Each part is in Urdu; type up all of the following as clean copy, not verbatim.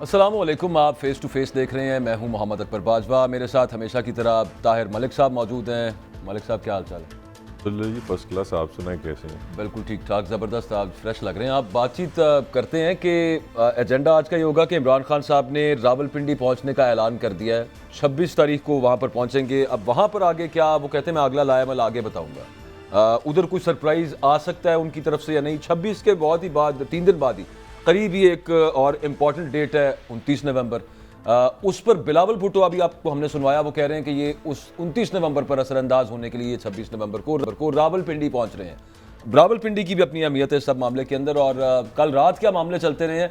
السلام علیکم، آپ فیس ٹو فیس دیکھ رہے ہیں. میں ہوں محمد اکبر باجوہ. میرے ساتھ ہمیشہ کی طرح طاہر ملک صاحب موجود ہیں. ملک صاحب کیا حال چال ہے؟ جی فرسٹ کلاس. آپ سنائیں کیسے ہیں؟ بالکل ٹھیک ٹھاک، زبردست. آپ فریش لگ رہے ہیں. آپ بات چیت کرتے ہیں کہ ایجنڈا آج کا یہ ہوگا کہ عمران خان صاحب نے راولپنڈی پہنچنے کا اعلان کر دیا ہے. 26 تاریخ کو وہاں پر پہنچیں گے. اب وہاں پر آگے کیا وہ کہتے ہیں میں اگلا لائحہ عمل آگے بتاؤں گا. ادھر کوئی سرپرائز آ سکتا ہے ان کی طرف سے یا نہیں. 26 کے بہت ہی بعد 3 دن بعد ہی قریب ہی ایک اور امپورٹنٹ ڈیٹ ہے 29 نومبر. اس پر بلاول بھٹو ابھی آپ کو ہم نے سنوایا، وہ کہہ رہے ہیں کہ یہ اس 29 نومبر پر اثر انداز ہونے کے لیے 26 نومبر کو راولپنڈی پہنچ رہے ہیں. راولپنڈی کی بھی اپنی اہمیت ہے سب معاملے کے اندر، اور کل رات کیا معاملے چلتے رہے ہیں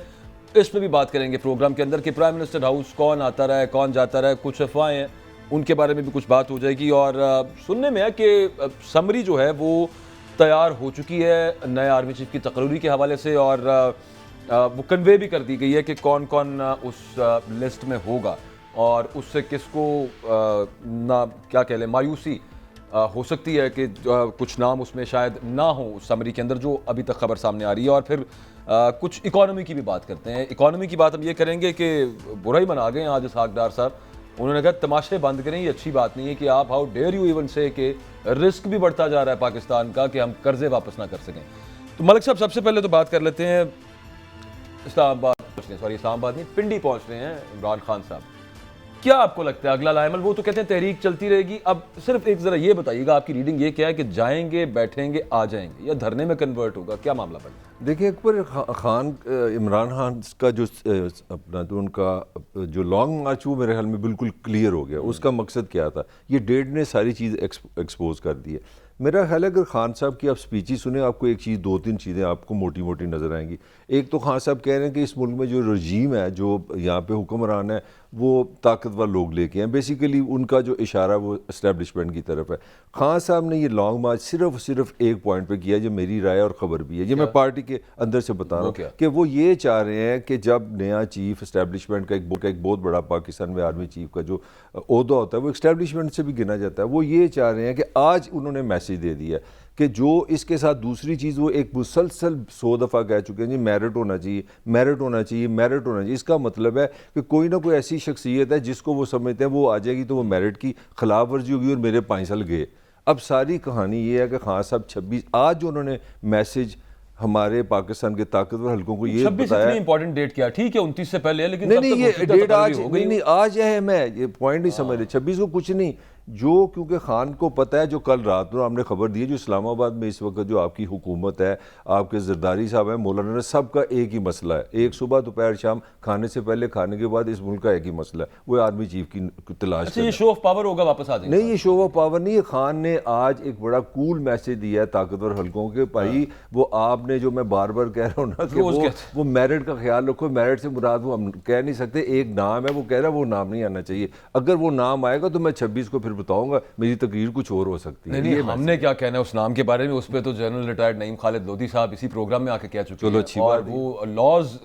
اس پہ بھی بات کریں گے پروگرام کے اندر کہ پرائم منسٹر ہاؤس کون آتا رہا ہے کون جاتا رہا ہے. کچھ افواہیں ہیں ان کے بارے میں بھی کچھ بات ہو جائے گی. اور سننے میں ہے کہ سمری جو ہے وہ تیار ہو چکی ہے نئے آرمی چیف کی تقرری کے حوالے سے، اور وہ کنوے بھی کر دی گئی ہے کہ کون کون اس لسٹ میں ہوگا، اور اس سے کس کو نہ کیا کہہ لیں مایوسی ہو سکتی ہے کہ کچھ نام اس میں شاید نہ ہوں اس سمری کے اندر جو ابھی تک خبر سامنے آ رہی ہے. اور پھر کچھ اکانومی کی بھی بات کرتے ہیں. اکانومی کی بات ہم یہ کریں گے کہ برا ہی منا گئے ہیں آج اسحاق ڈار صاحب. انہوں نے کہا تماشے بند کریں، یہ اچھی بات نہیں ہے کہ آپ ہاؤ ڈیئر یو ایون سے کہ رسک بھی بڑھتا جا رہا ہے پاکستان کا کہ ہم قرضے واپس نہ کر سکیں. تو ملک صاحب سب سے پہلے تو بات کر لیتے ہیں اسلام آباد نہیں، پنڈی پہنچ رہے ہیں عمران خان صاحب. کیا آپ کو لگتا ہے اگلا لائحہ عمل؟ وہ تو کہتے ہیں تحریک چلتی رہے گی. اب صرف ایک ذرا یہ بتائیے گا آپ کی ریڈنگ یہ کیا ہے کہ جائیں گے بیٹھیں گے آ جائیں گے یا دھرنے میں کنورٹ ہوگا؟ کیا معاملہ بنے؟ دیکھیں اکبر خان عمران خان کا جو اپنا تو ان کا جو لانگ مارچ وہ میرے خیال میں بالکل کلیئر ہو گیا. اس کا مقصد کیا تھا یہ ڈیٹ نے ساری چیز ایکسپوز کر دی ہے. میرا خیال ہے اگر خان صاحب کی آپ سپیچی سنیں آپ کو ایک چیز 2-3 چیزیں آپ کو موٹی موٹی نظر آئیں گی. ایک تو خان صاحب کہہ رہے ہیں کہ اس ملک میں جو رجیم ہے جو یہاں پہ حکمران ہے وہ طاقتور لوگ لے کے ہیں. بیسیکلی ان کا جو اشارہ وہ اسٹیبلشمنٹ کی طرف ہے. خان صاحب نے یہ لانگ مارچ صرف ایک پوائنٹ پہ کیا جو میری رائے اور خبر بھی ہے، یہ میں پارٹی کے اندر سے بتا رہا ہوں کہ وہ یہ چاہ رہے ہیں کہ جب نیا چیف اسٹیبلشمنٹ کا ایک بہت بڑا پاکستان میں آرمی چیف کا جو عہدہ ہوتا ہے وہ اسٹیبلشمنٹ سے بھی گنا جاتا ہے، وہ یہ چاہ رہے ہیں کہ آج انہوں نے میسج دے دیا ہے کہ جو اس کے ساتھ دوسری چیز وہ ایک مسلسل 100 دفعہ کہہ چکے ہیں جی میرٹ ہونا چاہیے میرٹ ہونا چاہیے میرٹ ہونا چاہیے. اس کا مطلب ہے کہ کوئی نہ کوئی ایسی شخصیت ہے جس کو وہ سمجھتے ہیں وہ آ جائے گی تو وہ میرٹ کی خلاف ورزی ہوگی اور میرے 5 سال گئے. اب ساری کہانی یہ ہے کہ خان صاحب 26 آج جو انہوں نے میسج ہمارے پاکستان کے طاقتور حلقوں کو یہ 26 بتایا اتنی امپورٹنٹ ڈیٹ کیا؟ ٹھیک ہے 29 سے پہلے ہے لیکن نہیں یہ ڈیٹ آج نہیں آج اہم ہے. یہ پوائنٹ نہیں سمجھ رہے 26 کو کچھ نہیں جو کیونکہ خان کو پتہ ہے جو کل رات کو ہم نے خبر دی ہے جو اسلام آباد میں اس وقت جو آپ کی حکومت ہے آپ کے زرداری صاحب ہیں مولانا سب کا ایک ہی مسئلہ ہے. ایک صبح دوپہر شام کھانے سے پہلے کھانے کے بعد اس ملک کا ایک ہی مسئلہ ہے وہ آرمی چیف کی تلاش. یہ شو آف پاور ہوگا واپس آ جائیں گے؟ نہیں یہ شو آف پاور نہیں ہے. خان نے آج ایک بڑا کول میسج دیا ہے طاقتور حلقوں کے بھائی وہ آپ نے جو میں بار بار کہہ رہا ہوں نا کہ وہ میرٹ کا خیال رکھو. میرٹ سے مراد وہ ہم کہہ نہیں سکتے ایک نام ہے وہ کہہ رہا ہے وہ نام نہیں آنا چاہیے. اگر وہ نام آئے گا تو میں 26 کو پھر بتاؤں گا میری تقریر کچھ اور ہو سکتی ہے. نہیں ہم نے کیا کہنا ہے اس نام کے بارے میں، اس پہ تو جنرل ریٹائرڈ نعیم خالد لودھی صاحب اسی پروگرام میں آ کے کہہ چکے ہیں اور وہ لاز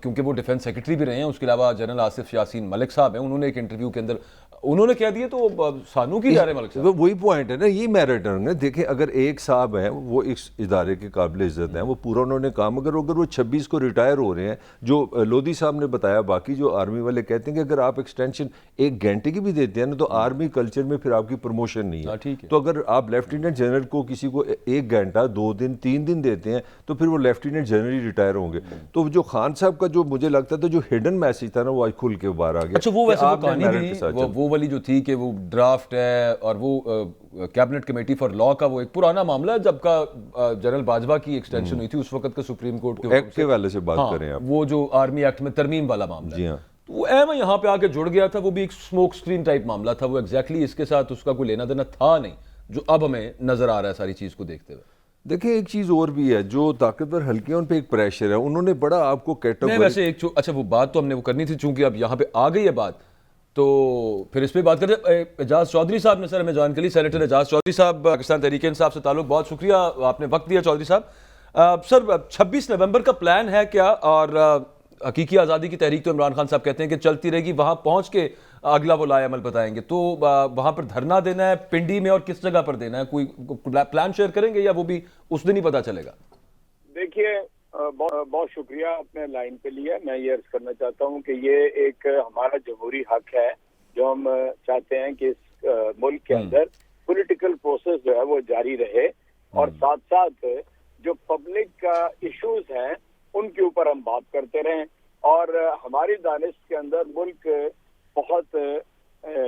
کیونکہ وہ ڈیفنس سیکرٹری بھی رہے ہیں. اس کے علاوہ جنرل آصف یاسین ملک صاحب ہیں، انہوں نے ایک انٹرویو کے اندر انہوں نے کہہ دیے تو سانو کی جا رہے ملک صاحب. وہی پوائنٹ ہے نا یہ میرٹ ہے. دیکھیں اگر ایک صاحب ہیں وہ اس ادارے کے قابل عزت ہیں وہ پورا انہوں نے کام اگر وہ 26 کو ریٹائر ہو رہے ہیں جو لودھی صاحب نے بتایا. باقی جو آرمی والے کہتے ہیں کہ اگر آپ ایکسٹینشن 1 گھنٹے کی بھی دیتے ہیں نا تو آرمی کلچر میں پھر آپ کی پروموشن نہیں ہے. تو اگر آپ لیفٹیننٹ جنرل کو کسی کو 1 گھنٹہ 2 دن 3 دن دیتے ہیں تو پھر وہ لیفٹیننٹ جنرل ہی ریٹائر ہوں گے. تو جو خان صاحب کا جو مجھے لگتا تھا جو ہڈن میسج تھا نا وہ آج کھل کے باہر آ گیا. اچھا وہ ویسے وہ کہانی بھی وہ والی جو تھی کہ وہ ڈرافٹ ہے اور وہ کیبنٹ کمیٹی فار لا کا وہ ایک پرانا معاملہ ہے جب کا جنرل باجوہ کی ایکسٹینشن ہوئی تھی اس وقت کا سپریم کورٹ کے ایکٹ کے والے سے بات کریں آپ وہ جو آرمی ایکٹ میں ترمیم والا معاملہ. جی ہاں وہ اہم یہاں پہ آ کے جڑ گیا تھا. وہ بھی ایک سموک سکرین ٹائپ معاملہ تھا. وہ ایگزیکٹلی اس کے ساتھ اس کا کوئی لینا دینا تھا نہیں جو اب ہمیں نظر آ رہا ہے ساری چیز کو دیکھتے ہوئے. دیکھیں ایک چیز اور بھی ہے جو طاقتور حلقے ہیں ان پہ ایک پریشر ہے. انہوں نے بڑا آپ کو کیٹاگوری ویسے ایک اچھا وہ بات تو ہم نے وہ کرنی تھی چونکہ اب یہاں پہ آ گئی ہے بات تو پھر اس پہ بات کرتے ہیں. اعجاز چودھری صاحب نے سر ہمیں جوائن کری. سینیٹر اعجاز چودھری صاحب پاکستان تحریک انصاف سے تعلق. بہت شکریہ آپ نے وقت دیا چودھری صاحب. سر 26 نومبر کا پلان ہے کیا؟ اور حقیقی آزادی کی تحریک تو عمران خان صاحب کہتے ہیں کہ چلتی رہے گی، وہاں پہنچ کے اگلا وہ لائحہ عمل بتائیں گے. تو وہاں پر دھرنا دینا ہے پنڈی میں اور کس جگہ پر دینا ہے؟ کوئی پلان شیئر کریں گے یا وہ بھی اس دن ہی پتہ چلے گا؟ دیکھیے بہت شکریہ آپ نے لائن پہ لیا. میں یہ عرض کرنا چاہتا ہوں کہ یہ ایک ہمارا جمہوری حق ہے جو ہم چاہتے ہیں کہ اس ملک کے اندر پولیٹیکل پروسیس جو ہے وہ جاری رہے اور ساتھ ساتھ جو پبلک کا ایشوز ہیں ان کے اوپر ہم بات کرتے رہیں. اور ہماری دانش کے اندر ملک بہت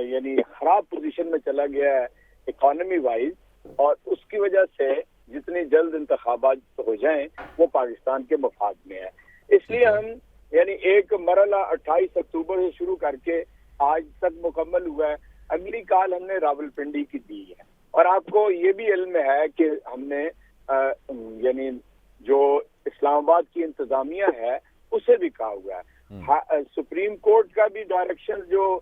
یعنی خراب پوزیشن میں چلا گیا ہے اکانومی وائز, اور اس کی وجہ سے جتنی جلد انتخابات ہو جائیں وہ پاکستان کے مفاد میں ہے. اس لیے ہم یعنی ایک مرحلہ 28 اکتوبر سے شروع کر کے آج تک مکمل ہوا ہے. اگلی کال ہم نے راولپنڈی کی دی ہے, اور آپ کو یہ بھی علم ہے کہ ہم نے یعنی جو اسلام آباد کی انتظامیہ ہے اسے بھی کہا ہوا ہے. سپریم کورٹ کا بھی ڈائریکشن جو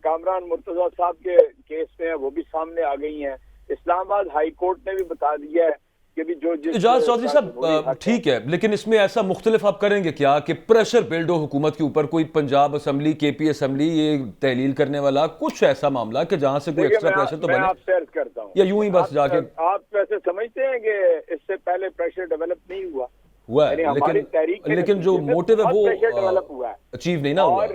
کامران مرتضیٰ صاحب کے کیس میں ہے وہ بھی سامنے آ گئی ہیں. اسلام آباد ہائی کورٹ نے بھی بتا دیا ہے کہ بھی جو اجاز چودھری صاحب ٹھیک ہے, لیکن اس میں ایسا مختلف آپ کریں گے کیا کہ پریشر بلڈ ہو حکومت کے اوپر, کوئی پنجاب اسمبلی کے پی اسمبلی یہ تحلیل کرنے والا کچھ ایسا معاملہ کہ جہاں سے کوئی ایکسٹرا پریشر تو بنے؟ میں آپ سے عرض کرتا ہوں یا یوں ہی بس جا کے آپ ویسے سمجھتے ہیں کہ اس سے پہلے پریشر ڈیولپ نہیں ہوا ہے, لیکن جو موٹیو ہے وہ ڈیولپ ہوا ہے, اچیو نہیں نا ہوا. اور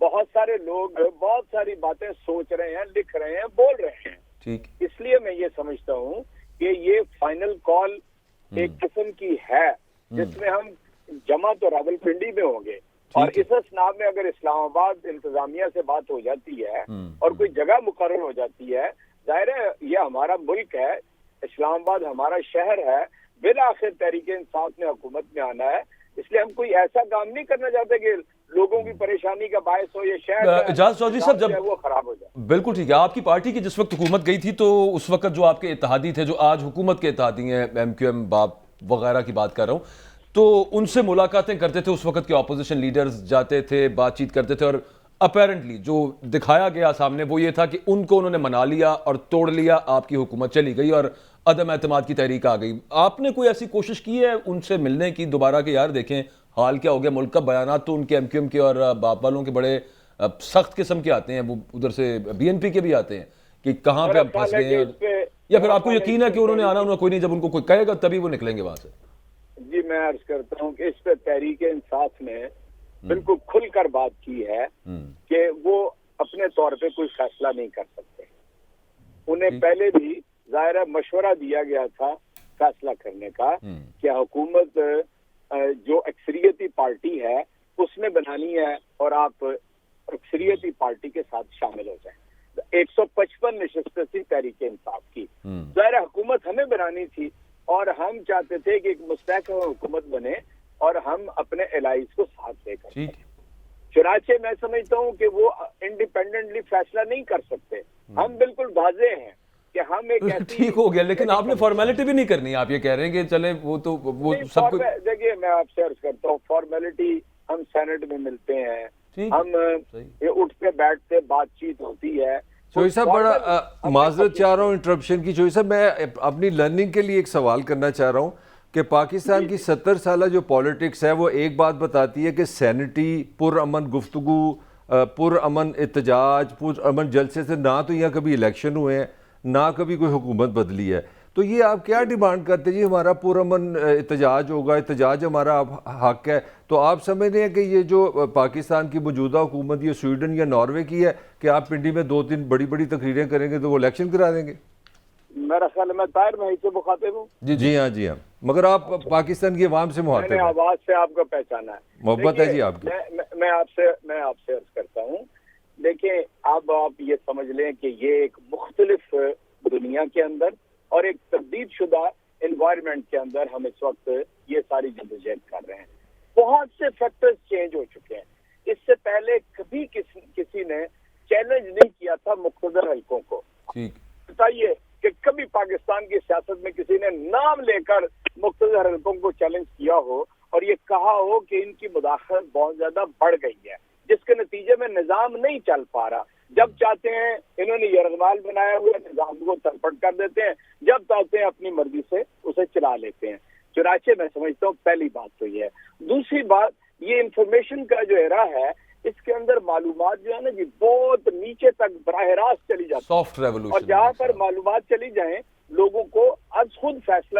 بہت سارے لوگ بہت ساری باتیں سوچ رہے ہیں, لکھ رہے ہیں, بول رہے ہیں. ٹھیک, اس لیے میں یہ سمجھتا ہوں کہ یہ فائنل کال ایک قسم کی ہے جس میں ہم جمع تو راولپنڈی میں ہوں گے, اور اس اسنا میں اگر اسلام آباد انتظامیہ سے بات ہو جاتی ہے اور کوئی جگہ مقرر ہو جاتی ہے, ظاہر ہے یہ ہمارا ملک ہے, اسلام آباد ہمارا شہر ہے, بالآخر تحریک انصاف نے حکومت میں آنا ہے. اس لیے ہم کوئی ایسا کام نہیں کرنا چاہتے کہ لوگوں کی پریشانی کا باعث ہو یہ شہر اجاز چودھری صاحب جب وہ خراب ہو جائے. بالکل ٹھیک ہے, آپ کی پارٹی کی جس وقت حکومت گئی تھی تو اس وقت جو آپ کے اتحادی تھے, جو آج حکومت کے اتحادی ہیں, ایم کیو ایم باپ وغیرہ کی بات کر رہا ہوں, تو ان سے ملاقاتیں کرتے تھے اس وقت کے اپوزیشن لیڈرز, جاتے تھے, بات چیت کرتے تھے, اور اپیرنٹلی جو دکھایا گیا سامنے وہ یہ تھا کہ ان کو انہوں نے منا لیا اور توڑ لیا, آپ کی حکومت چلی گئی اور عدم اعتماد کی تحریک آ گئی. آپ نے کوئی ایسی کوشش کی ہے ان سے ملنے کی دوبارہ کہ یار دیکھیں حال کیا ہو گیا ملک کا؟ بیانات تو ان کے ایم کیو ایم کے اور باپ والوں کے بڑے سخت قسم کے آتے ہیں, وہ ادھر سے بی این پی کے بھی آتے ہیں کہ کہاں پہ آپ پھنس گئے ہیں, یا پھر آپ کو یقین ہے کہ انہوں نے آنا انہوں نے کوئی نہیں, جب ان کو کوئی کہے گا تبھی وہ نکلیں گے وہاں سے؟ جی میں عرض کرتا ہوں کہ اس پہ تحریک انصاف نے بالکل کھل کر بات کی ہے کہ وہ اپنے طور پہ کوئی فیصلہ نہیں کر سکتے. انہیں پہلے بھی ظاہر مشورہ دیا گیا تھا فیصلہ کرنے کا کہ حکومت جو اکثریتی پارٹی ہے اس نے بنانی ہے اور آپ اکثریتی پارٹی کے ساتھ شامل ہو جائیں. 155 نشستیں تھی تحریک انصاف کی, ظاہر حکومت ہمیں بنانی تھی اور ہم چاہتے تھے کہ ایک مستحکم حکومت بنے اور ہم اپنے الائز کو ساتھ لے کر. چنانچہ میں سمجھتا ہوں کہ وہ انڈیپینڈنٹلی فیصلہ نہیں کر سکتے. ہم بالکل واضح ہیں کہ ہم ایک ٹھیک ہو گیا, لیکن آپ نے فارمیلٹی بھی نہیں کرنی. آپ یہ کہہ رہے ہیں کہ چلے وہ تو وہ سب کو دیکھیے میں آپ سے عرض کرتا ہوں فارمیلٹی, ہم سینٹ میں ملتے ہیں, ہم اٹھتے بیٹھتے بات چیت ہوتی ہے. چوہی صاحب بڑا معذرت چاہ رہا ہوں انٹرپشن کی. چوہی صاحب میں اپنی لرننگ کے لیے ایک سوال کرنا چاہ رہا ہوں کہ پاکستان کی 70 سالہ جو پالیٹکس ہے وہ ایک بات بتاتی ہے کہ سینٹی پرامن گفتگو, پرامن احتجاج, پرامن جلسے سے نہ تو یہاں کبھی الیکشن ہوئے ہیں نہ کبھی کوئی حکومت بدلی ہے. تو یہ آپ کیا ڈیمانڈ کرتے ہیں جی ہمارا پرامن احتجاج ہوگا, احتجاج ہمارا حق ہے, تو آپ سمجھتے ہیں کہ یہ جو پاکستان کی موجودہ حکومت یہ سویڈن یا ناروے کی ہے کہ آپ پنڈی میں 2-3 بڑی بڑی تقریریں کریں گے تو وہ الیکشن کرا دیں گے؟ میرا خیال ہے میں طاہر میں سے مخاطب ہوں. جی ہاں, مگر آپ پاکستان کی عوام سے مخاطب ہیں. میں نے آواز سے آپ کو پہچانا ہے, محبت ہے جی آپ کی. میں آپ سے عرض کرتا ہوں, دیکھیں اب آپ یہ سمجھ لیں کہ یہ ایک مختلف دنیا کے اندر اور ایک تبدیل شدہ انوائرمنٹ کے اندر ہم اس وقت یہ ساری جدوجہد کر رہے ہیں. بہت سے فیکٹرز چینج ہو چکے ہیں. اس سے پہلے کبھی کسی نے چیلنج نہیں کیا تھا مقتدر حلقوں کو. بتائیے کہ کبھی پاکستان کی سیاست میں کسی نے نام لے کر مقتدر حلقوں کو چیلنج کیا ہو اور یہ کہا ہو کہ ان کی مداخلت بہت زیادہ بڑھ گئی ہے, جس کے نتیجے میں نظام نہیں چل پا رہا. جب چاہتے ہیں انہوں نے یرغمال بنایا ہوا نظام کو ترپٹ کر دیتے ہیں, جب چاہتے ہیں اپنی مرضی سے اسے چلا لیتے ہیں. چنانچہ میں سمجھتا ہوں پہلی بات تو یہ ہے. دوسری بات, یہ انفارمیشن کا جو ایرا ہے اس کے اندر معلومات جو ہے نا جی بہت نیچے تک براہ راست چلی جاتی ہے, سافٹ ریولوشن, اور جہاں پر معلومات چلی جائیں لوگوں کو از خود فیصلہ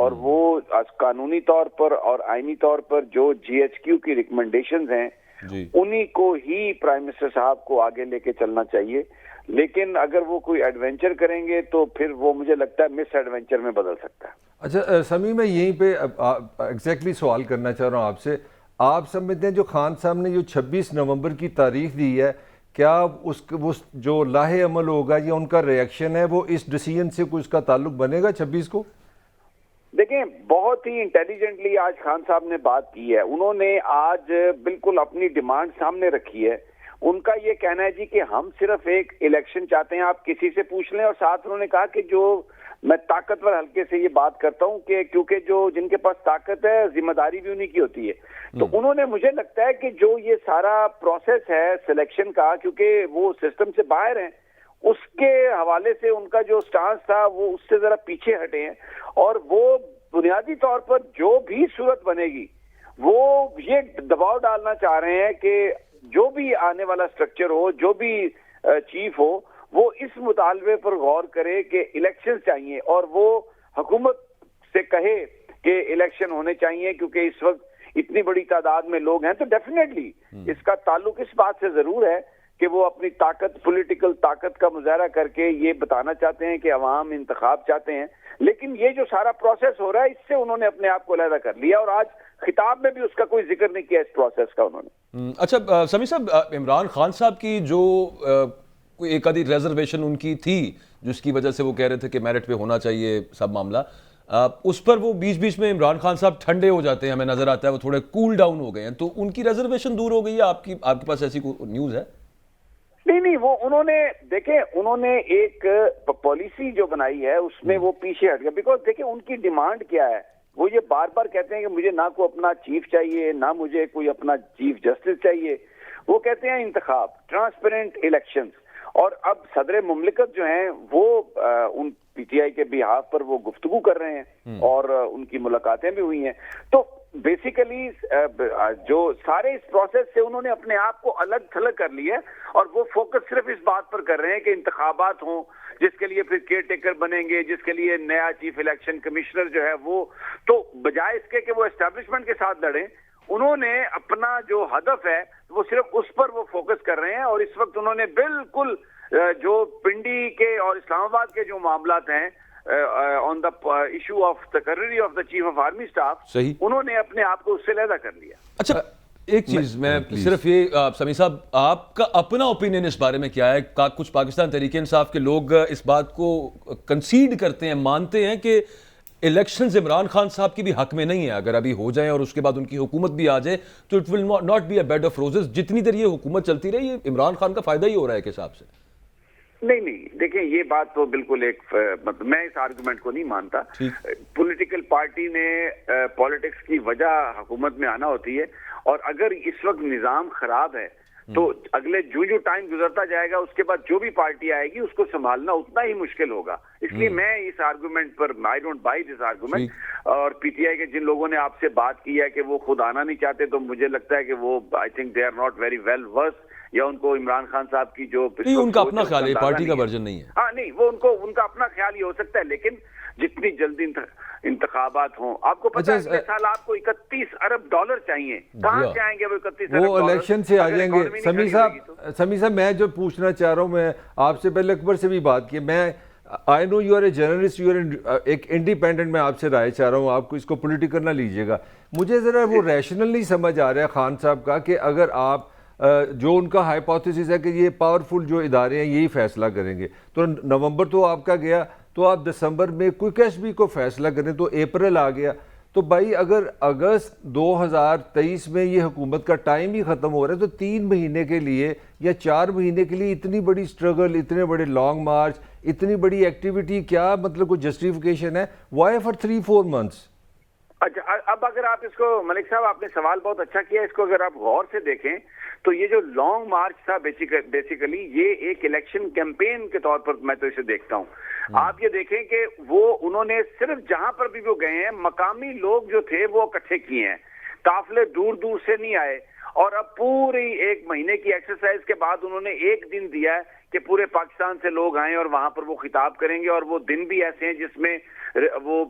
اور وہ قانونی طور پر اور آئینی طور پر جو جی ایچ کیو کی ریکمنڈیشنز ہیں انہی کو ہی پرائم منسٹر صاحب کو آگے لے کے چلنا چاہیے. لیکن اگر وہ کوئی ایڈونچر کریں گے تو پھر وہ مجھے لگتا ہے مس ایڈونچر میں بدل سکتا ہے. اچھا سمیع، میں یہیں پہ ایگزیکٹلی سوال کرنا چاہ رہا ہوں آپ سے. آپ سمجھتے ہیں جو خان صاحب نے جو 26 نومبر کی تاریخ دی ہے، کیا اس جو لاہ عمل ہوگا یا ان کا ریئیکشن ہے وہ اس ڈیسیژن سے کوئی اس کا تعلق بنے گا 26 کو؟ دیکھیں، بہت ہی انٹیلیجنٹلی آج خان صاحب نے بات کی ہے. انہوں نے آج بالکل اپنی ڈیمانڈ سامنے رکھی ہے. ان کا یہ کہنا ہے جی کہ ہم صرف ایک الیکشن چاہتے ہیں، آپ کسی سے پوچھ لیں. اور ساتھ انہوں نے کہا کہ جو میں طاقتور حلقے سے یہ بات کرتا ہوں کہ کیونکہ جو جن کے پاس طاقت ہے ذمہ داری بھی انہی کی ہوتی ہے. تو انہوں نے، مجھے لگتا ہے کہ جو یہ سارا پروسیس ہے سلیکشن کا، کیونکہ وہ سسٹم سے باہر ہیں، اس کے حوالے سے ان کا جو سٹانس تھا وہ اس سے ذرا پیچھے ہٹے ہیں. اور وہ بنیادی طور پر جو بھی صورت بنے گی وہ یہ دباؤ ڈالنا چاہ رہے ہیں کہ جو بھی آنے والا سٹرکچر ہو، جو بھی چیف ہو، وہ اس مطالبے پر غور کرے کہ الیکشن چاہیے اور وہ حکومت سے کہے کہ الیکشن ہونے چاہیے. کیونکہ اس وقت اتنی بڑی تعداد میں لوگ ہیں تو ڈیفینیٹلی اس کا تعلق اس بات سے ضرور ہے کہ وہ اپنی طاقت، پولیٹیکل طاقت کا مظاہرہ کر کے یہ بتانا چاہتے ہیں کہ عوام انتخاب چاہتے ہیں. لیکن یہ جو سارا پروسیس ہو رہا ہے اس سے انہوں نے اپنے آپ کو علیحدہ کر لیا، اور آج خطاب میں بھی اس کا کوئی ذکر نہیں کیا اس پروسیس کا انہوں نے. اچھا سمیع صاحب، عمران خان صاحب کی جو ایک آدھی ریزرویشن ان کی تھی جس کی وجہ سے وہ کہہ رہے تھے کہ میرٹ پہ ہونا چاہیے سب معاملہ، اس پر وہ بیچ بیچ میں عمران خان صاحب ٹھنڈے ہو جاتے ہیں، ہمیں نظر آتا ہے وہ تھوڑے کول ڈاؤن ہو گئے ہیں. تو ان کی ریزرویشن دور ہو گئی ہے؟ آپ کے پاس ایسی کوئی نیوز ہے؟ نہیں، وہ انہوں نے، دیکھیں انہوں نے ایک پالیسی جو بنائی ہے اس میں وہ پیچھے ہٹ گیا. بیکاز دیکھیں ان کی ڈیمانڈ کیا ہے، وہ یہ بار بار کہتے ہیں کہ مجھے نہ کوئی اپنا چیف چاہیے، نہ مجھے کوئی اپنا چیف جسٹس چاہیے. وہ کہتے ہیں انتخاب، ٹرانسپیرنٹ الیکشنز. اور اب صدر مملکت جو ہیں وہ ان پی ٹی آئی کے بہاف پر وہ گفتگو کر رہے ہیں اور ان کی ملاقاتیں بھی ہوئی ہیں. تو بیسیکلی جو سارے اس پروسیس سے انہوں نے اپنے آپ کو الگ تھلگ کر لیا ہے اور وہ فوکس صرف اس بات پر کر رہے ہیں کہ انتخابات ہوں، جس کے لیے پھر کیئر ٹیکر بنیں گے، جس کے لیے نیا چیف الیکشن کمشنر جو ہے وہ. تو بجائے اس کے کہ وہ اسٹیبلشمنٹ کے ساتھ لڑیں، انہوں نے اپنا جو ہدف ہے وہ صرف اس پر وہ فوکس کر رہے ہیں. اور اس وقت انہوں نے بالکل جو پنڈی کے اور اسلام آباد کے جو معاملات ہیں آن دا ایشو آف تقرری of the chief of army staff, انہوں نے اپنے آپ کو اس سے علیحدہ کر لیا. اچھا ایک چیز میں صرف یہ، سمیع صاحب آپ کا اپنا اوپینین اس بارے میں کیا ہے؟ کچھ پاکستان تحریک انصاف کے لوگ اس بات کو کنسیڈ کرتے ہیں، مانتے ہیں کہ الیکشنز عمران خان صاحب کی بھی حق میں نہیں ہے. اگر ابھی ہو جائیں اور اس کے بعد ان کی حکومت بھی آ جائے تو it will not be a bed of roses. جتنی دیر یہ حکومت چلتی رہی یہ عمران خان کا فائدہ ہی ہو رہا ہے کے حساب سے. نہیں، دیکھیں یہ بات تو بالکل ایک، میں اس آرگومنٹ کو نہیں مانتا. پولیٹیکل پارٹی نے پالیٹکس کی وجہ حکومت میں آنا ہوتی ہے، اور اگر اس وقت نظام خراب ہے تو اگلے جو ٹائم گزرتا جائے گا اس کے بعد جو بھی پارٹی آئے گی اس کو سنبھالنا اتنا ہی مشکل ہوگا. اس لیے میں اس آرگومنٹ پر I don't buy this argument. اور پی ٹی آئی کے جن لوگوں نے آپ سے بات کی ہے کہ وہ خود آنا نہیں چاہتے، تو مجھے لگتا ہے کہ وہ I think they are not very well versed, یا ان کو عمران خان صاحب کی جو ان کا اپنا خیال ہے، پارٹی کا ورژن نہیں ہے. ہاں نہیں، وہ ان کا اپنا خیال ہی ہو سکتا ہے. لیکن جتنی جلدی انتخابات ہوں، آپ کو پتہ ہے اگلے سال آپ کو 31 ارب ڈالر چاہیے. کہاں سے آئیں گے وہ 31 ارب ڈالر؟ وہ الیکشن سے آ جائیں گے. سمیع صاحب میں جو پوچھنا چاہ رہا ہوں، میں آپ سے پہلے اکبر سے بھی بات کی، میں I know you are a journalist, you are ایک انڈیپینڈنٹ، میں آپ سے رائے چاہ رہا ہوں، آپ کو اس کو پولیٹیکل نہ لیجیے گا. مجھے ذرا وہ ریشنل نہیں سمجھ آ رہا ہے خان صاحب کا کہ اگر آپ جو ان کا ہائپوتھیسس ہے کہ یہ پاورفل جو ادارے ہیں یہی فیصلہ کریں گے، تو نومبر تو آپ کا گیا، تو آپ دسمبر میں کوئکسٹ بھی کو فیصلہ کریں تو اپریل آ گیا. تو بھائی اگر اگست 2023 میں یہ حکومت کا ٹائم ہی ختم ہو رہا ہے تو 3 مہینے کے لیے یا 4 مہینے کے لیے اتنی بڑی سٹرگل، اتنے بڑے لانگ مارچ، اتنی بڑی ایکٹیویٹی، کیا مطلب کوئی جسٹیفیکیشن ہے؟ Why for 3-4 months؟ اچھا اب اگر آپ اس کو، ملک صاحب آپ نے سوال بہت اچھا کیا، اس کو اگر آپ غور سے دیکھیں تو یہ جو لانگ مارچ تھا بیسیکلی یہ ایک الیکشن کیمپین کے طور پر میں تو اسے دیکھتا ہوں. آپ یہ دیکھیں کہ وہ انہوں نے صرف جہاں پر بھی وہ گئے ہیں مقامی لوگ جو تھے وہ اکٹھے کیے ہیں، قافلے دور دور سے نہیں آئے. اور اب پوری ایک مہینے کی ایکسرسائز کے بعد انہوں نے ایک دن دیا ہے کہ پورے پاکستان سے لوگ آئیں اور وہاں پر وہ خطاب کریں گے, اور وہ دن بھی ایسے ہیں جس میں وہ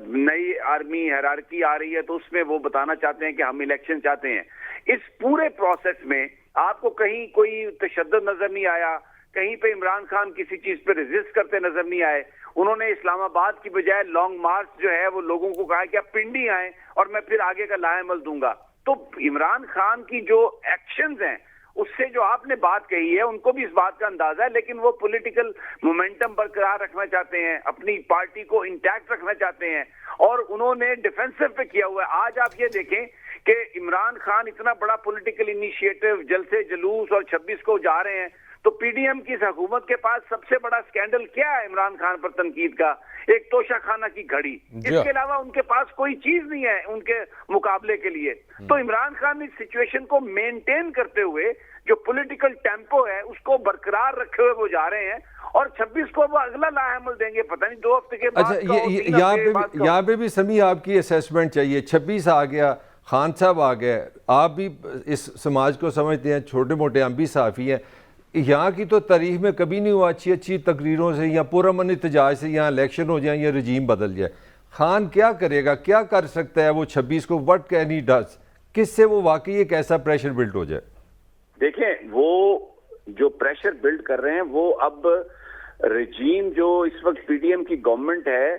نئی آرمی ہیرارکی آ رہی ہے تو اس میں وہ بتانا چاہتے ہیں کہ ہم الیکشن چاہتے ہیں. اس پورے پروسیس میں آپ کو کہیں کوئی تشدد نظر نہیں آیا, کہیں پہ عمران خان کسی چیز پہ ریزسٹ کرتے نظر نہیں آئے. انہوں نے اسلام آباد کی بجائے لانگ مارچ جو ہے وہ لوگوں کو کہا کہ آپ پنڈی آئیں اور میں پھر آگے کا لائے عمل دوں گا. تو عمران خان کی جو ایکشنز ہیں اس سے جو آپ نے بات کہی ہے ان کو بھی اس بات کا اندازہ ہے, لیکن وہ پولیٹیکل مومنٹم برقرار رکھنا چاہتے ہیں, اپنی پارٹی کو انٹیکٹ رکھنا چاہتے ہیں, اور انہوں نے ڈیفینسو پہ کیا ہوا ہے. آج آپ یہ دیکھیں کہ عمران خان اتنا بڑا پولیٹیکل انیشیٹو, جلسے جلوس اور 26 کو جا رہے ہیں, تو پی ڈی ایم کی حکومت کے پاس سب سے بڑا سکینڈل کیا ہے عمران خان پر تنقید کا؟ ایک توشہ خانہ کی گھڑی. اس کے علاوہ ان کے پاس کوئی چیز نہیں ہے ان کے مقابلے کے لیے. تو عمران خان اس سچویشن کو مینٹین کرتے ہوئے جو پولیٹیکل ٹیمپو ہے اس کو برقرار رکھے ہوئے وہ جا رہے ہیں, اور 26 کو وہ اگلا لاہ عمل دیں گے, پتہ نہیں 2 ہفتے کے بعد. اچھا, یہاں پہ بھی سمی آپ کی اسیسمنٹ چاہیے. 26 آ گیا, خان صاحب آ گئے, آپ بھی اس سماج کو سمجھتے ہیں, چھوٹے موٹے ہم بھی صحافی ہیں. یہاں کی تو تاریخ میں کبھی نہیں ہوا اچھی تقریروں سے یا پرامن احتجاج سے یہاں الیکشن ہو جائیں یا رجیم بدل جائے. خان کیا کرے گا, کیا کر سکتا ہے وہ 26 کو؟ What can he does? کس سے وہ واقعی ایک ایسا پریشر بلڈ ہو جائے؟ دیکھیں, وہ جو پریشر بلڈ کر رہے ہیں وہ اب رجیم جو اس وقت پی ڈی ایم کی گورنمنٹ ہے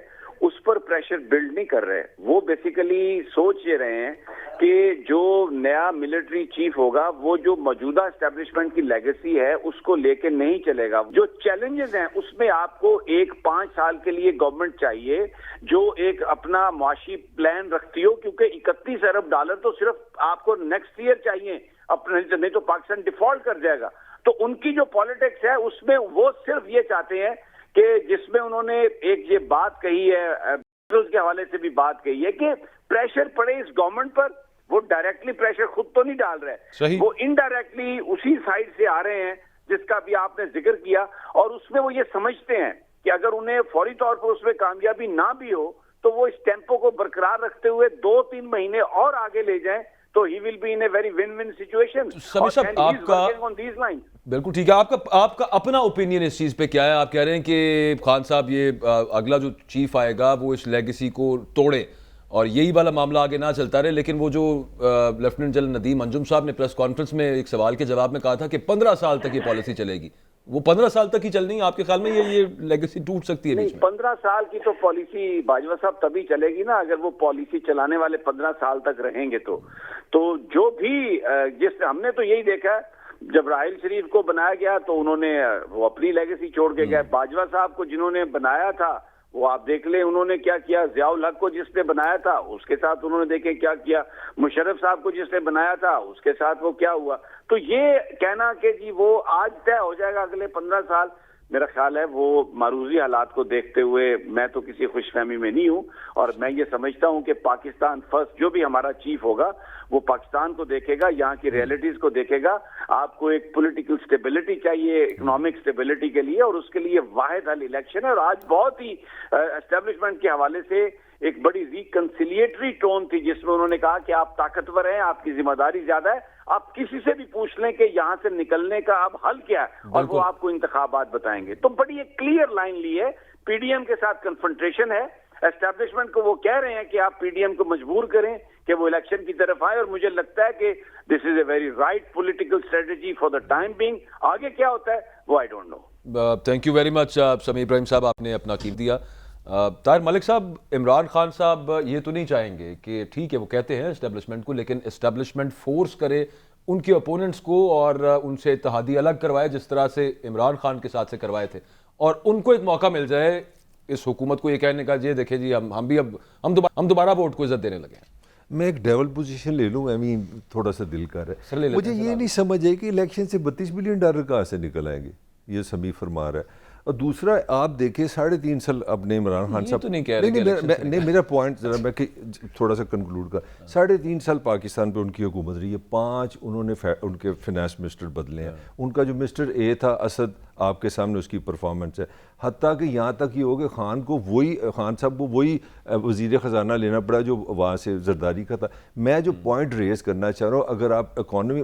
اس پر پریشر بلڈ نہیں کر رہے. وہ بیسیکلی سوچ یہ رہے ہیں کہ جو نیا ملٹری چیف ہوگا وہ جو موجودہ اسٹیبلشمنٹ کی لیگیسی ہے اس کو لے کے نہیں چلے گا. جو چیلنجز ہیں اس میں آپ کو ایک 5 سال کے لیے گورنمنٹ چاہیے جو ایک اپنا معاشی پلان رکھتی ہو, کیونکہ 31 ارب ڈالر تو صرف آپ کو نیکسٹ ایئر چاہیے, اپنے نہیں تو پاکستان ڈیفالٹ کر جائے گا. تو ان کی جو پالیٹکس ہے اس میں وہ صرف یہ چاہتے ہیں کہ جس میں انہوں نے ایک یہ بات کہی ہے, اس کے حوالے سے بھی بات کہی ہے کہ پریشر پڑے اس گورنمنٹ پر. وہ ڈائریکٹلی پریشر خود تو نہیں ڈال رہے, وہ انڈائریکٹلی اسی سائڈ سے آ رہے ہیں جس کا بھی آپ نے ذکر کیا, اور اس میں وہ یہ سمجھتے ہیں کہ اگر انہیں فوری طور پر اس میں کامیابی نہ بھی ہو تو وہ اس ٹیمپو کو برقرار رکھتے ہوئے 2-3 مہینے اور آگے لے جائیں تو he will be in a very win win situation. Sami Sahab, آپ کا بالکل ٹھیک ہے, آپ کا اپنا اوپینین اس چیز پہ کیا ہے؟ آپ کہہ رہے ہیں کہ خان صاحب یہ اگلا جو چیف آئے گا وہ اس لیگیسی کو توڑے اور یہی والا معاملہ آگے نہ چلتا رہے, لیکن وہ جو لیفٹیننٹ جنرل ندیم انجم صاحب نے پریس کانفرنس میں ایک سوال کے جواب میں کہا تھا کہ 15 سال تک یہ پالیسی چلے گی, وہ 15 سال تک ہی چلنی ہے. آپ کے خیال میں یہ لیگیسی ٹوٹ سکتی ہے بیچ میں؟ 15 سال کی تو پالیسی باجوہ صاحب تبھی چلے گی نا اگر وہ پالیسی چلانے والے 15 سال تک رہیں گے. تو جو بھی جس ہم نے تو یہی دیکھا جب راحیل شریف کو بنایا گیا تو انہوں نے وہ اپنی لیگیسی چھوڑ کے گئے. باجوہ صاحب کو جنہوں نے بنایا تھا وہ آپ دیکھ لیں انہوں نے کیا کیا. ضیاء الحق کو جس نے بنایا تھا اس کے ساتھ انہوں نے دیکھیں کیا کیا. مشرف صاحب کو جس نے بنایا تھا اس کے ساتھ وہ کیا ہوا. تو یہ کہنا کہ جی وہ آج طے ہو جائے گا اگلے 15 سال, میرا خیال ہے وہ معروضی حالات کو دیکھتے ہوئے میں تو کسی خوش فہمی میں نہیں ہوں, اور میں یہ سمجھتا ہوں کہ پاکستان فرسٹ جو بھی ہمارا چیف ہوگا وہ پاکستان کو دیکھے گا, یہاں کی ریئلٹیز کو دیکھے گا. آپ کو ایک پولیٹیکل سٹیبلٹی چاہیے اکنامک سٹیبلٹی کے لیے, اور اس کے لیے واحد حل الیکشن ہے. اور آج بہت ہی اسٹیبلشمنٹ کے حوالے سے ایک بڑی ریکنسیلیٹری ٹون تھی جس میں انہوں نے کہا کہ آپ طاقتور ہیں, آپ کی ذمہ داری زیادہ ہے, آپ کسی سے بھی پوچھ لیں کہ یہاں سے نکلنے کا اب حل کیا ہے اور وہ آپ کو انتخابات بتائیں گے. تو بڑی ایک کلیئر لائن لی ہے. پی ڈی ایم کے ساتھ کنفرنٹریشن ہے, اسٹیبلشمنٹ کو وہ کہہ رہے ہیں کہ آپ پی ڈی ایم کو مجبور کریں کہ وہ الیکشن کی طرف آئے, اور مجھے لگتا ہے کہ this is a very right political strategy for the time being. آگے کیا ہوتا ہے وہ I don't know. Thank you very much Sami Ibrahim Sahab, آپ نے اپنا قیمت دیا. طاہر ملک صاحب, عمران خان صاحب یہ تو نہیں چاہیں گے کہ ٹھیک ہے وہ کہتے ہیں اسٹیبلشمنٹ کو, لیکن اسٹیبلشمنٹ فورس کرے ان کے اپوننٹس کو اور ان سے اتحادی الگ کروائے جس طرح سے عمران خان کے ساتھ سے کروائے تھے, اور ان کو ایک موقع مل جائے اس حکومت کو یہ کہنے کا جی دیکھیں جی ہم بھی اب ہم دوبارہ ووٹ کو عزت دینے لگے ہیں. میں ایک ڈیول پوزیشن لے لوں, تھوڑا سا دل کر رہا ہے مجھے, یہ نہیں سمجھ آئی کہ الیکشن سے $32 بلین کہاں سے نکل آئیں گے, یہ سمیع فرما رہا ہے. اور دوسرا آپ دیکھیں 3.5 سال اپنے عمران خان صاحب نہیں میرا پوائنٹ ذرا میں تھوڑا سا کنکلوڈ کر, 3.5 سال پاکستان پہ ان کی حکومت رہی ہے, 5 انہوں نے ان کے فائنانس منسٹر بدلے ہیں. ان کا جو منسٹر اے تھا اسد آپ کے سامنے اس کی پرفارمنس ہے. حتیٰ کہ یہاں تک یہ ہو کہ خان صاحب کو وہی وزیر خزانہ لینا پڑا جو وہاں سے زرداری کا تھا. میں جو پوائنٹ ریز کرنا چاہ رہا ہوں, اگر آپ اکانومی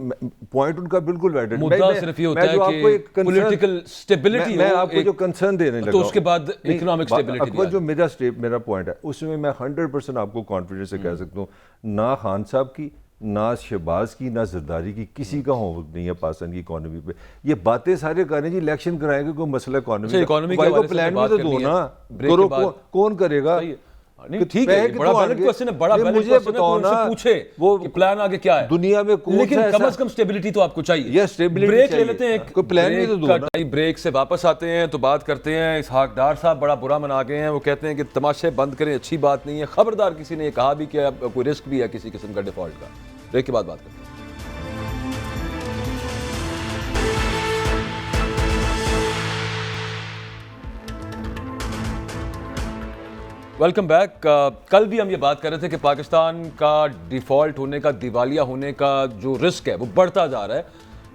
پوائنٹ ان کا بالکل ویلڈ, مدعا صرف یہ ہوتا ہے کہ پولیٹیکل سٹیبلٹی میں آپ کو جو کنسرن دینے لگا تو اس کے بعد اکنامک سٹیبلٹی اکبر جو میرا پوائنٹ ہے اس میں 100% آپ کو کانفیڈنس سے کہہ سکتا ہوں, نہ خان صاحب کی, نہ شہباز کی, نہ زرداری کی, کسی کا ہوم ورک نہیں ہے پاکستان کی اکانومی پہ. یہ باتیں سارے کر رہے ہیں جی الیکشن کرائیں گے, کوئی مسئلہ اکانومی کا پلان میں تو دو نا, کرو, کون کرے گا؟ ٹھیک ہے, بڑا ویلڈ کوسچن ہے, بڑا ویلڈ کوسچن ہے, کوئی ان سے پوچھے کہ پلان آگے کیا ہے دنیا میں, لیکن کم از کم سٹیبلٹی تو آپ کو چاہیے. بریک لے لیتے ہیں, کوئی پلان بھی تو دو نا. بریک سے واپس آتے ہیں تو بات کرتے ہیں. اسحاق ڈار صاحب بڑا برا منا گئے ہیں, وہ کہتے ہیں کہ تماشے بند کریں, اچھی بات نہیں ہے. خبردار کسی نے یہ کہا بھی کہ کوئی رسک بھی ہے کسی قسم کا ڈیفالٹ کا. بریک کے بعد بات کرتے ہیں. Welcome back. کل بھی ہم یہ بات کر رہے تھے کہ پاکستان کا ڈیفالٹ ہونے کا, دیوالیہ ہونے کا جو رسک ہے وہ بڑھتا جا رہا ہے,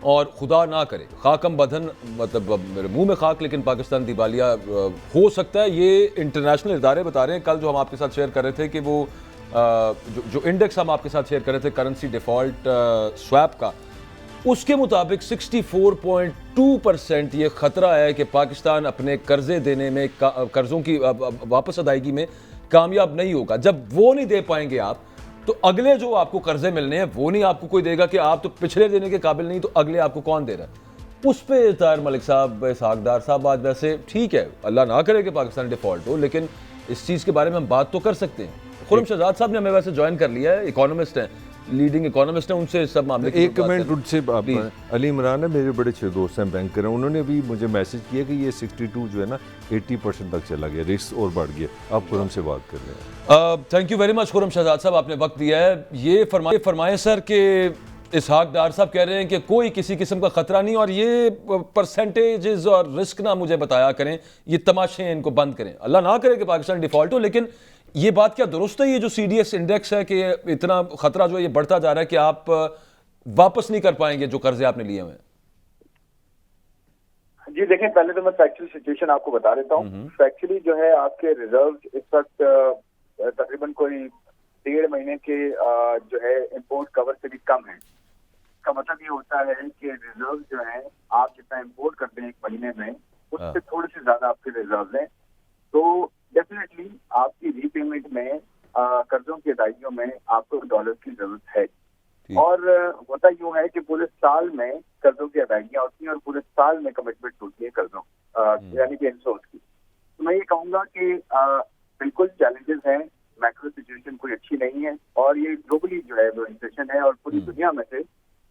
اور خدا نہ کرے خاکم بدھن, مطلب میرے منہ میں خاک, لیکن پاکستان دیوالیہ ہو سکتا ہے. یہ انٹرنیشنل ادارے بتا رہے ہیں. کل جو ہم آپ کے ساتھ شیئر کر رہے تھے کہ وہ جو انڈیکس ہم آپ کے ساتھ شیئر کر رہے تھے کرنسی ڈیفالٹ سویپ کا, اس کے مطابق 64.2% یہ خطرہ ہے کہ پاکستان اپنے قرضے دینے میں, قرضوں کی واپس ادائیگی میں کامیاب نہیں ہوگا. جب وہ نہیں دے پائیں گے آپ, تو اگلے جو آپ کو قرضے ملنے ہیں وہ نہیں آپ کو کوئی دے گا, کہ آپ تو پچھلے دینے کے قابل نہیں, تو اگلے آپ کو کون دے رہا ہے. اس پہ طاہر ملک صاحب, اسحاق ڈار صاحب, آج ویسے ٹھیک ہے, اللہ نہ کرے کہ پاکستان ڈیفالٹ ہو, لیکن اس چیز کے بارے میں ہم بات تو کر سکتے ہیں. خرم شہزاد صاحب نے ہمیں ویسے جوائن کر لیا ہے, اکانومسٹ ہیں, لیڈنگ اکانومسٹ ہیں, ان سے سب معاملے کی ایک کمنٹ ان سے. علی عمران ہے, میرے بڑے اچھے دوست ہیں, بینکر ہیں, انہوں نے بھی مجھے میسج کیا کہ یہ 62 جو ہے نا 80% تک چلا گیا, رسک اور بڑھ گیا. آپ خرم سے بات کر رہے ہیں. تھینک یو ویری مچ خرم شہزاد صاحب, آپ نے وقت دیا ہے. یہ فرمائیں سر کہ اسحاق ڈار صاحب کہہ رہے ہیں کہ کوئی کسی قسم کا خطرہ نہیں, اور یہ پرسنٹیجز اور رسک نہ مجھے بتایا کریں, یہ تماشے ہیں ان کو بند کریں. اللہ نہ کرے کہ پاکستان ڈیفالٹ ہو, لیکن یہ بات کیا درست ہے, یہ جو سی ڈی ایس انڈیکس ہے کہ اتنا خطرہ جو ہے یہ بڑھتا جا رہا ہے کہ آپ واپس نہیں کر پائیں گے جو قرضے آپ نے لیے ہوئے ہیں؟ جی دیکھیں, پہلے تو میں فیکچوئل سچویشن آپ کو بتا دیتا ہوں. فیکچولی جو ہے آپ کے ریزرو اس وقت تقریباً کوئی 1.5 مہینے کے جو ہے امپورٹ کور سے بھی کم ہے. اس کا مطلب یہ ہوتا ہے کہ ریزرو جو ہے آپ جتنا امپورٹ کرتے ہیں ایک مہینے میں, اس سے تھوڑے سے زیادہ آپ کے ریزرو ہیں. تو ڈیفینیٹلی آپ کی ری پیمنٹ میں, قرضوں کی ادائیگیوں میں آپ کو ڈالر کی ضرورت ہے. اور ہوتا یوں ہے کہ پورے سال میں قرضوں کی ادائیگیاں ہوتی ہیں, اور پورے سال میں کمٹمنٹ ہوتی ہے قرضوں یعنی کہ انسورس کی. تو میں یہ کہوں گا کہ بالکل چیلنجز ہیں, میکرو سچویشن کوئی اچھی نہیں ہے, اور یہ گلوبلی جو ہے وہ انفلیشن ہے, اور پوری دنیا میں سے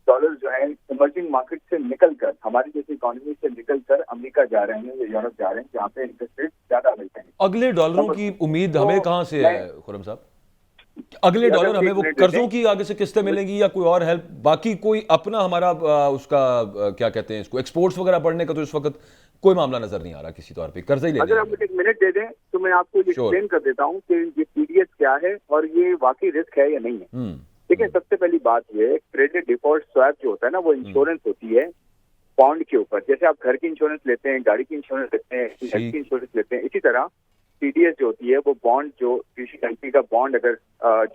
ڈالر جو ہے ایمرجنگ مارکیٹ سے نکل کر, ہماری جیسی اکانومی سے نکل کر امریکہ جا رہے ہیں یا یورپ جا رہے ہیں, جہاں پہ انٹرسٹ ریٹ زیادہ ملتے ہیں. اگلے ڈالروں کی امید ہمیں کہاں سے ہے خرم صاحب؟ اگلے ڈالر ہمیں وہ قرضوں کی آگے سے قسطیں ملیں گی, یا کوئی اور ہیلپ, باقی کوئی اپنا ہمارا اس کا کیا کہتے ہیں اس کو, ایکسپورٹس وغیرہ بڑھنے کا تو اس وقت کوئی معاملہ نظر نہیں آ رہا کسی طور پہ, قرضہ ہی لینے. اگر آپ مجھے 1 منٹ دے دیں تو میں آپ کو ایکسپلین کر دیتا ہوں کہ یہ سی ڈی ایس کیا ہے اور یہ واقعی رسک ہے یا نہیں ہے. دیکھیں, سب سے پہلی بات یہ, کریڈٹ ڈیفالٹ سویپ جو ہوتا ہے نا, وہ انشورنس ہوتی ہے بانڈ کے اوپر. جیسے آپ گھر کی انشورنس لیتے ہیں, گاڑی کی انشورنس لیتے ہیں, ہیلتھ کی انشورنس لیتے ہیں, اسی طرح سی ڈی ایس جو ہوتی ہے وہ بانڈ, جو کسی کنٹری کا بانڈ اگر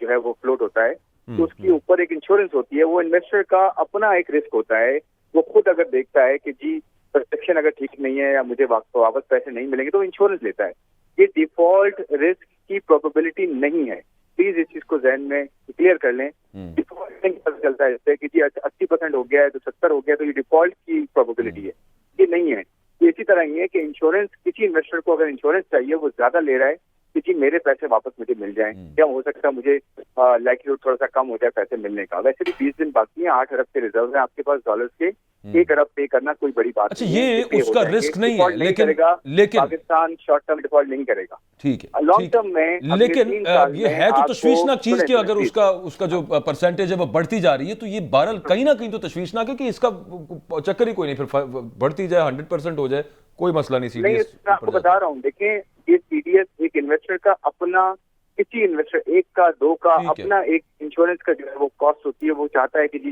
جو ہے وہ فلوٹ ہوتا ہے تو اس کے اوپر ایک انشورنس ہوتی ہے. وہ انویسٹر کا اپنا ایک رسک ہوتا ہے. وہ خود اگر دیکھتا ہے کہ جی پرسپشن اگر ٹھیک نہیں ہے یا مجھے واپس پیسے نہیں ملیں گے, تو انشورنس لیتا ہے. یہ ڈیفالٹ رسک کی پروبیبلٹی نہیں ہے, پلیز اس چیز کو ذہن میں کلیئر کر لیں. ڈیفالٹ نہیں پتہ چلتا ہے اس سے کہ جی 80% ہو گیا ہے تو 70 ہو گیا تو یہ ڈیفالٹ کی پروبیبلٹی ہے, یہ نہیں ہے. اسی طرح یہ ہے کہ انشورنس, کسی انویسٹر کو اگر انشورنس چاہیے, وہ زیادہ لے رہا ہے کہ جی میرے پیسے واپس مجھے مل جائیں, یا ہو سکتا ہے مجھے لائکلیہڈ تھوڑا سا کم ہو جائے پیسے ملنے کا. ویسے بھی 20 دن باقی ہیں, 8 ارب کے ریزرو ہیں آپ کے پاس ڈالرز کے, 1 ارب پے کرنا کوئی بڑی بات نہیں ہے. یہ اس کا رسک نہیں ہے, لیکن پاکستان شارٹ ٹرم ڈیفالٹ نہیں کرے گا, ٹھیک ہے, لانگ ٹرم میں. لیکن یہ ہے تو تشویشناک چیز کہ اگر اس کا جو پرسنٹیج ہے وہ بڑھتی جا رہی ہے, تو یہ بہرحال کہیں نہ کہیں تو تشویشناک ہے کہ اس کا چکر ہی کوئی نہیں, پھر بڑھتی جائے 100% ہو جائے, کوئی مسئلہ نہیں. سی ڈی ایس میں آپ کو بتا رہا ہوں, دیکھیں یہ سی ڈی ایس ایک انویسٹر کا اپنا, کسی انویسٹر 1 کا 2 کا اپنا ایک انشورنس کا جو ہے وہ کاسٹ ہوتی ہے. وہ چاہتا ہے کہ جی